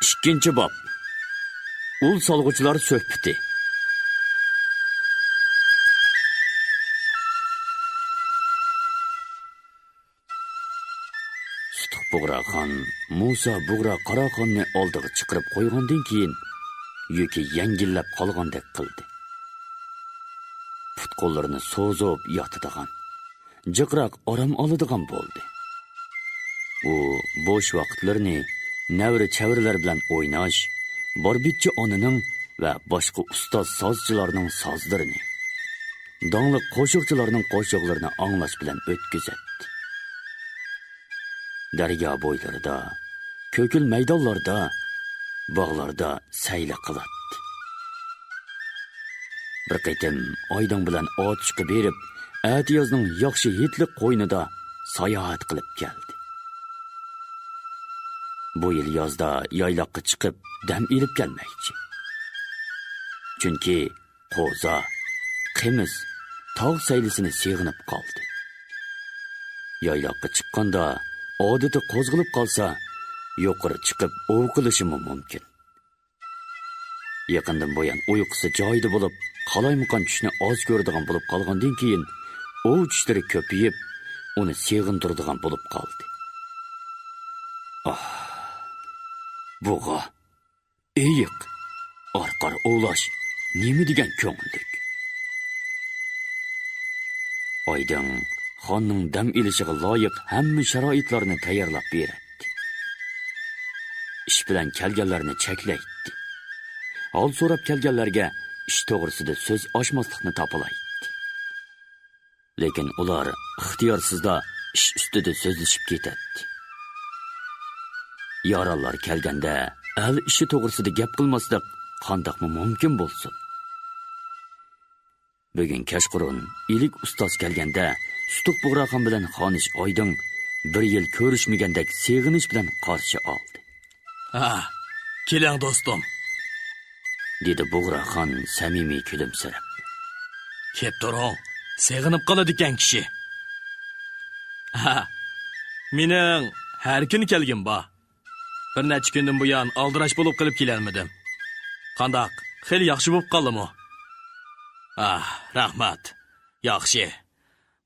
ikkinchi bob. Ul solg'uvchilar suhbati. Sutuq Bug'raxon Musa Bug'ra Qaraxonni oldiga chiqarib qo'ygandan keyin yuki yangillab qolgandek qildi. Put-qo'llarini so'zib yotadigan, jiqroq orom oladigan bo'ldi. U bo'sh vaqtlarini navri-chavrilar bilan o'ynash, borbitchi onaning va boshqa ustoz sozchilarning sozlarini, donliq qo'shiqchilarning qo'shiqlarini anglash bilan o'tkazadi. Daryo bo'ylarida, ko'kil maydonlarda, bog'larda sayli qiladi. Bir qitim Oydin bilan otishga berib, Atiyozning yaxshi yetlik qo'ynida sayohat qilib keldi. Bu yil yozda yayloqqa chiqib dam ilib kelmaychi. Chunki qo'za, qimiz, tog' saylisini seg'inib qoldi. Yayloqqa chiqqanda odati qo'zg'ilib qolsa, yuqori chiqib ov qilishi mumkin. Yaqindan buyon uyqusi joyida bo'lib, qalaymaqon tushni oz ko'radigan bo'lib qolgandan keyin ov tushlari ko'payib, uni seg'intiradigan bo'lib qoldi. Buğa, eyiq, orqar ovlash, nima degan ko'ngillik. Oydin xonning dam ilishiga loyiq hamma sharoitlarni tayyorlab berdi. Ish bilan kelganlarni cheklaydi. Hol so'rab kelganlarga ish to'g'risida so'z ochmaslikni topilaydi. Lekin ular ixtiyorsizda ish ustida so'zlashib ketadi. Yorallar kelganda al ishi to'g'risida gap qilmaslik qandoqmi mumkin bo'lsin? Bugun kashqurun ilik ustoz kelganda Sutuq Bug'raxon bilan Xonish Oydin bir yil ko'rishmagandek seg'inish bilan qarshi oldi. Keling do'stim, dedi Bug'raxon samimiy kulimsirab. kep turing, seg'inib qoladigan kishi. Mening har kun kelgim bor. Bir necha kundan buyon aldirash bo'lib qilib kelarmidim. Qandoq, xil yaxshi bo'lib qoldimi? Rahmat. Yaxshi.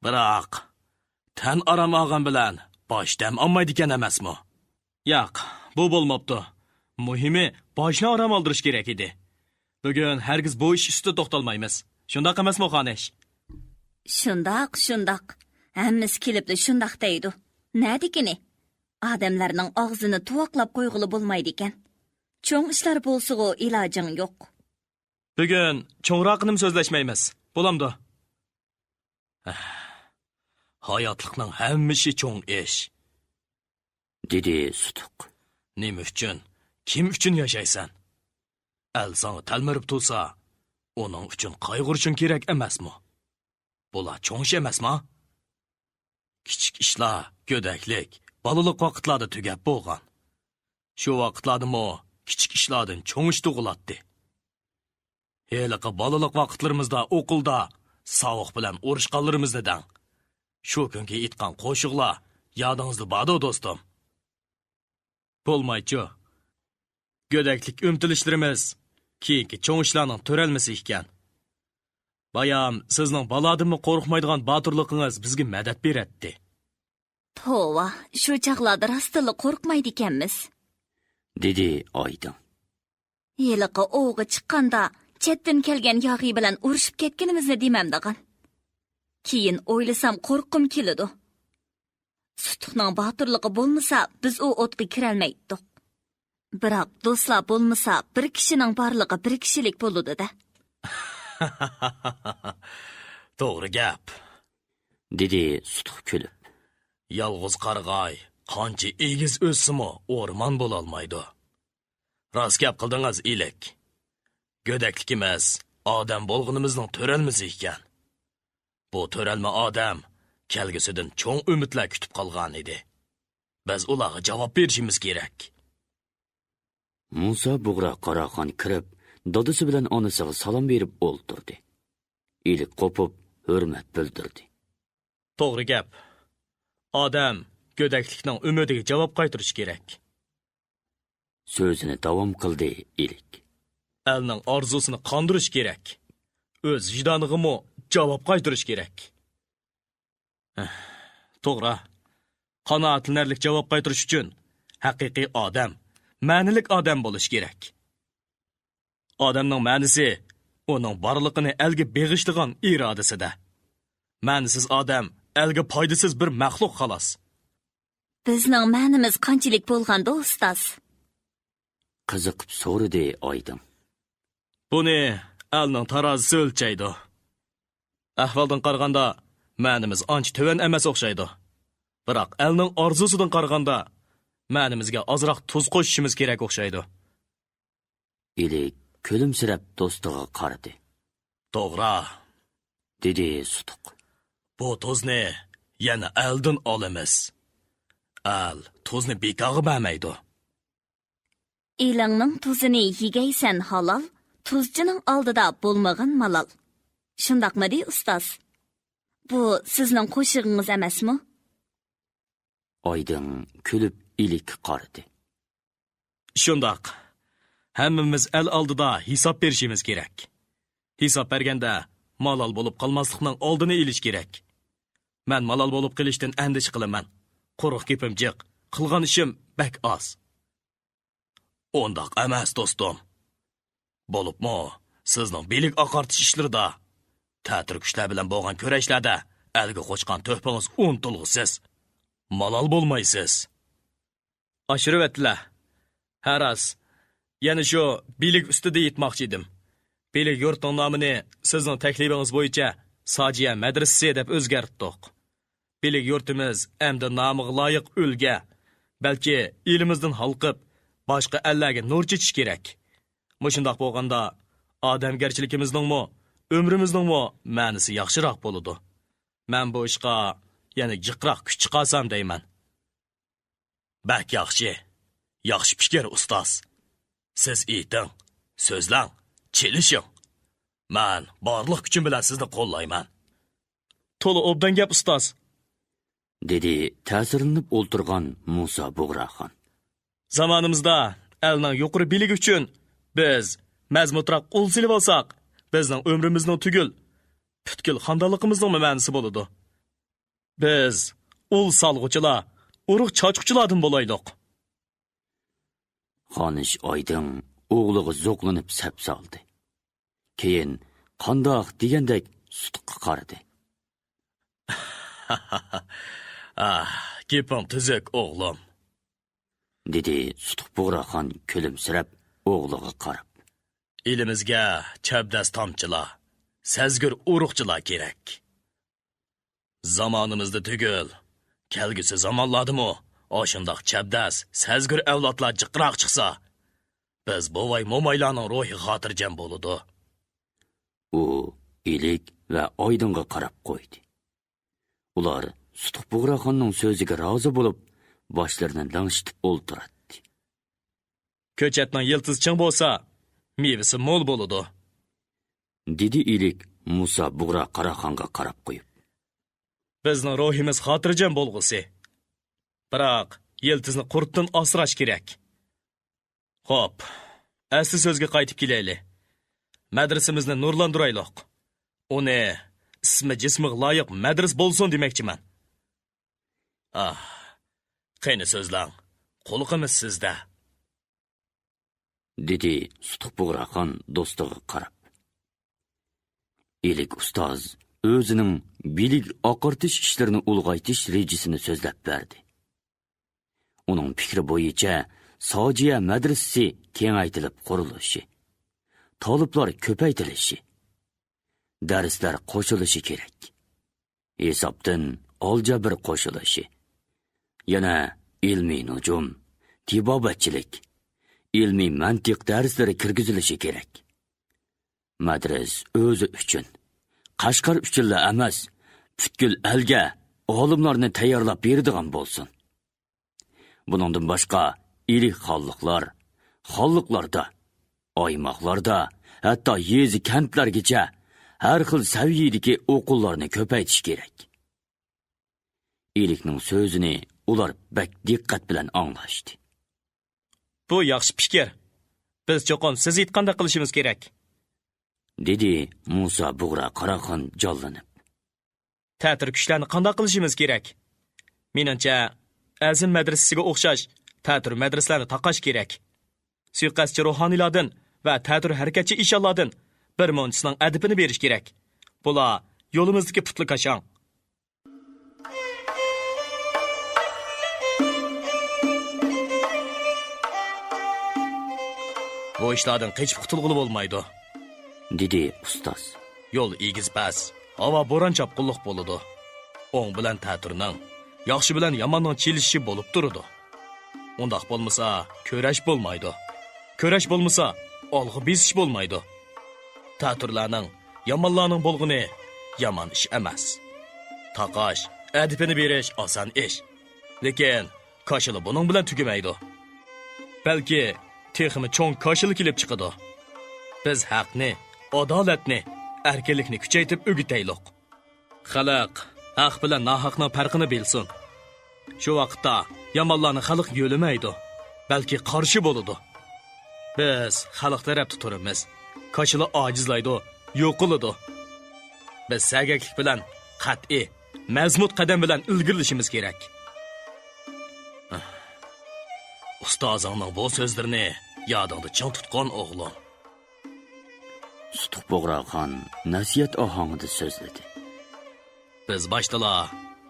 Biroq tan aram olgan bilan boshdan olmaydi ekan emasmi? Yo'q, bu bo'lmabdi. Muhimi boshni aram oldirish kerak edi. Bugun hargiz bu ish ustida to'xtalmaymiz. Shundoq emasmi, Xonish? Shundoq. Hammasi kelibdi shundoq deydi. Nadikini? Odamlarning og'zini tuvoqlab qo'yg'ili bo'lmaydi ekan. Cho'ng ishlar bo'lsa-ku ilojing yo'q. Bugun cho'ngroqni so'zlashmaymiz. Bo'lamdi. Hayotlikning hamma ishi cho'ng ish, dedi Sutuq. Nima uchun? Kim uchun yashaysan? Al sana talmirib tursa, uning uchun qayg'urishing kerak emasmi? Bular cho'ng ish emasmi? Kichik ishlar, go'daklik, balaliq vaqtlarda tugab bo'lgan. Shu vaqtlardami kichik ishlardan cho'ng ish tug'iladi. Heliqi balaliq vaqtlarimizda o'qilda sovuq bilan urushqanlarimizdan shu kunga aytgan qo'shiqlar yodingizda bordi do'stim. Bo'lmaychi. Go'daklik umtilishlarimiz keyingi cho'ng ishlarning to'ralmasi ekan. Bayam sizning baladimni qo'rqmaydigan boturligingiz bizga madad beradi. Tova, shu chaqlarda rostili qo'rqmaydi ekanmiz, dedi Oydin. Yiliqi o'g'i chiqqanda chetdan kelgan yog'iy bilan urushib ketganimizni demamdigan. Keyin o'ylasam qo'rqim keladi. Sutuqning boturligi bo'lmasa, biz u o'tga kirolmaydik. Biroq do'stlar bo'lmasa, bir kishining borligi bir kishilik bo'ladi-da. To'g'ri gap, dedi Sutuq kulib. Yolg'iz qarg'ay qancha egiz o'ssimi o'rmon bo'la olmaydi. Rost gap qildingiz, ilik. Go'daklik emas, odam bo'lganimizning to'ralmasi ekan. Bu to'ralma odam kelgusidan cho'ng umidlar kutib qolgan edi. Biz ularga javob berishimiz kerak. Musa Bug'ra Qaraxon kirib, dadasi bilan onasiga salom berib o'ltirdi. Ilik qo'pib, hurmat bildirdi. To'g'ri gap. Odam go'daklikning umidiga javob qaytarish kerak. so'zini davom qildi ilik. Elning orzusini qondirish kerak. O'z vijdoniga javob qaytarish kerak. To'g'ri. Qanoatlanarlik javob qaytarish uchun haqiqiy odam, ma'nilik odam bo'lish kerak. Odamning ma'nisi uning borliqini elga beg'ishlagan irodasida. Ma'nisiz odam elga foydasiz bir maxluq xolos. Bizning ma'nimiz qanchalik bo'lganda ustoz? Qiziqib so'radi Oydin. Buni elning tarozisi o'lchaydi. Ahvoldan qaraganda ma'nimiz ancha tuvan emas o'xshaydi. Biroq elning orzusidan qaraganda ma'nimizga ozroq tuz qo'shishimiz kerak o'xshaydi. Ilik kulimsirab do'stiga qaradi. To'g'ri, dedi Sutuq. bu tuzni yana eldan olamiz. El tuzni bekorga bermaydi. Elingning tuzini yegaysan halol, tuzchining oldida bo'lmagan malol. Shundaqmi ustoz? Bu sizning qo'shig'ingiz emasmi? Oydin kulib ilikka qaradi. Shundoq. Hammamiz el oldida hisob berishimiz kerak. Hisob berganda malol bo'lib qolmaslikning oldini olish kerak. Men malol bo'lib qilishdan andish qilaman. Quruq gapim jiq, qilgan ishim bak oz. Undoq emas do'stim. Bo'libmi, sizning bilik oqartish ishlarida, ta'tir kuchlar bilan bo'lgan kurashlarda elga qo'shgan to'hpangiz unutilg'isiz. Malol bo'lmaysiz. Oshirvatlar. Haras. Yana shu bilik ustida yetmoqchi edim. Bilik yurtning nomini sizning taklifingiz bo'yicha Sojiya madrasasi deb o'zgartirdik. Bilik yurtimiz endi nomiga loyiq ulga, balki elimizdan halqib, boshqa ellarga nur chechish kerak. Mushundoq bo'lganda, odamgarchiligimizning-mi, umrimizning-mi ma'nisi yaxshiroq bo'ladi. Men bu ishga yana jiqroq kuch chiqarsam deyman. Bak yaxshi. Yaxshi fikr ustoz. Siz ayting, so'zlang, chelishing. Men borliq kuchim bilan sizni qo'llayman. To'la obdan gap ustoz, dedi ta'sirlanib o'ltirgan Musa Bug'raxon. Zamonimizda elning yuqori biligi uchun biz mazmutroq qo'l silib olsak, bizning umrimizning tugul, butkul xondoligimizning ma'nosi bo'ladi. Biz ul salg'uchilar, urug' chochquchilardan bo'laylik. Xonish Oydin o'g'liga zo'qlanib sap soldi. Keyin qandoq degandek Sutuqqa qaradi. Gaping tuzuk o'g'lim, dedi Sutuq Bug'raxon kulimsirab o'g'liga qarab. elimizga chabdas tomchilar, sezgir urug'chilar kerak. Zamonimizda tugul, kelgusi zamonlardimi oshundoq chabdas, sezgir avlodlar jiqroq chiqsa, biz bovay mo'maylarning ruhi xotirjam bo'ladi. U ilik va Oydinga qarab qo'ydi. Ular Sutuq Bug'raxonning so'ziga rozi bo'lib, boshlarini langshitib o'ltiradi. Ko'chatning yiltiz ching bo'lsa, mevasi mo'l bo'ladi, dedi ilik Musa Bug'raxonga qarab qo'yib. bizning ruhimiz xotirjam bo'lg'usi. Biroq yiltizni qurtdan asrash kerak. Xo'p, asli so'zga qaytib kelaylik. Madrasamizni nurlantiraylik. Uni ismi jismiga loyiq madras bo'lsin demoqchiman. Qani so'zlang, qo'liqimiz sizda, dedi Sutuq Bug'raxon do'stiga qarab. Ilik ustoz o'zining bilik oqartish ishlarini ulg'aytish rejasini so'zlab berdi. Uning fikri bo'yicha Sojiya madrasasi kengaytirib qurilishi, talablar ko'paytirilishi, darslar qo'shilishi kerak. Hisobdan oljabr qo'shilishi, yana ilmiy nujum, tibobatchilik, ilmiy mantiq darslari kirgizilishi kerak. Madras o'zi uchun, Qashqar uchunla emas, butkul elga olimlarni tayyorlab beradigan bo'lsin. Buningdan boshqa ilik xonliqlarda, oymoqlarda, hatto yezi kentlargacha har xil saviyadagi o'quvlarni ko'paytirish kerak. Ilikning so'zini ular bak diqqat bilan anglashdi. Bu yaxshi fikr. Biz cho'qim siz aytganda qilishimiz kerak. dedi Musa Bug'ra Qaraqon jonlanib. Ta'tir kuchlarni qanday qilishimiz kerak? Menimcha, azim madrasasiga o'xshash ta'tir madrasalarni taqash kerak. Suiqasdchi ruhoniylardan va ta'tir harakatchi ishonlardan bir mo'nchisining adibini berish kerak. Bular yo'limizdagi putli qashon. Bu ishlardan qechib qutulg'ili bo'lmaydi. dedi ustoz. Yo'l egiz pas, havo bo'ron chopqinliq bo'ladi. O'ng bilan ta'tirning, yaxshi bilan yomonning chelishishi bo'lib turadi. Undaq bo'lmasa, ko'rash bo'lmaydi. Ko'rash bo'lmasa, olg'i besish bo'lmaydi. Ta'tirlarning, yomonlarning bo'lg'ini yomon ish emas. Taqash, adibini berish oson ish. Lekin koshili buning bilan tugamaydi. Balki texmi cho'ng koshili kelib chiqadi. Biz haqni, adolatni, erkinlikni kuchaytirib o'gitaylik. Xalq haq bilan nohaqning farqini bilsin. Shu vaqtda yomonlarni xalq yo'lamaydi, balki qarshi bo'ladi. Biz xalq tarafda turamiz. Koshili ojizlaydi, yo'qiladi. Biz sagaklik bilan qat'iy, mazmut qadam bilan ilgirlashimiz kerak. Ustozingning bu so'zlarini yodingda ching tutqon o'g'lim. Sutuq Bug'raxon nasihat ohangida so'zladi. Biz başdala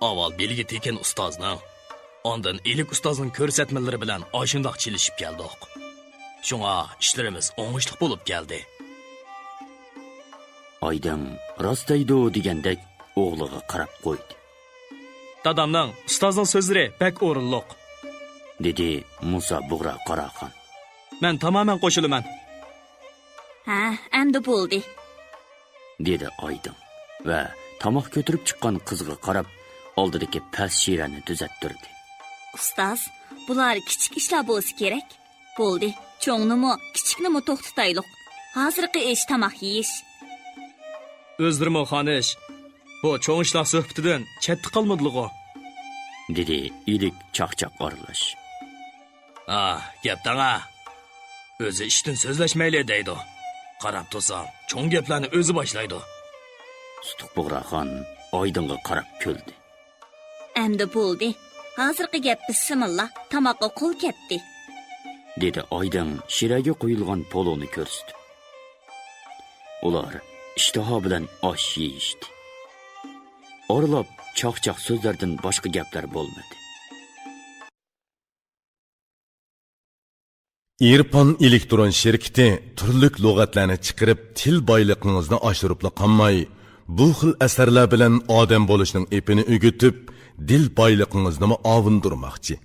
avval belgi tekin ustozning, ondan ilik ustozning ko'rsatmalari bilan oshundoq chilishib keldik. Shunga ishlarimiz o'ngishli bo'lib keldi. Oydin rostaydi degandek o'g'liga qarab qo'ydi. Dadamning, ustozning so'zlari bak o'rinliq, dedi Musa Bug'ra Qaraqon. Men tamoman qo'shilaman. Ha, endi bo'ldi. dedi Oydin va tomoq ko'tirib chiqqan qizga qarab oldidagi past shirani tuzattirdi. Ustoz, bular kichik ishlar bo'lsa kerak. Bo'ldi. Cho'ngnimi, kichiknimi to'xtataylik. Hozirgi ish tamoq yeyish. O'zdirmo xonish, bu cho'ng ishlar suhbatidan chetda qolmadilg'o, dedi ilik chaqchaq oralash. Gapdanga. O'zi ishdan so'zlashmayli deydi. Qarab tursam, cho'ng gaplarni o'zi boshlaydi. Sutuq Bug'raxon Oydinga qarab kuldi. Endi bo'ldi. Hozirgi gap bismillah, tamoqqa qo'l ketdi. dedi Oydin shiraga qo'yilgan poloni ko'rsatib. Ular ishtaho bilan osh yeyishdi. Oralab chaqchaq so'zlardan boshqa gaplar bo'lmadi. Irpon elektron şirketi turlik lug'atlarni chiqarib til boyligingizni oshiribla qolmay, bu xil asarlar bilan odam bo'lishning epini o'gitib, dil boyligingizni ovundirmoqchi.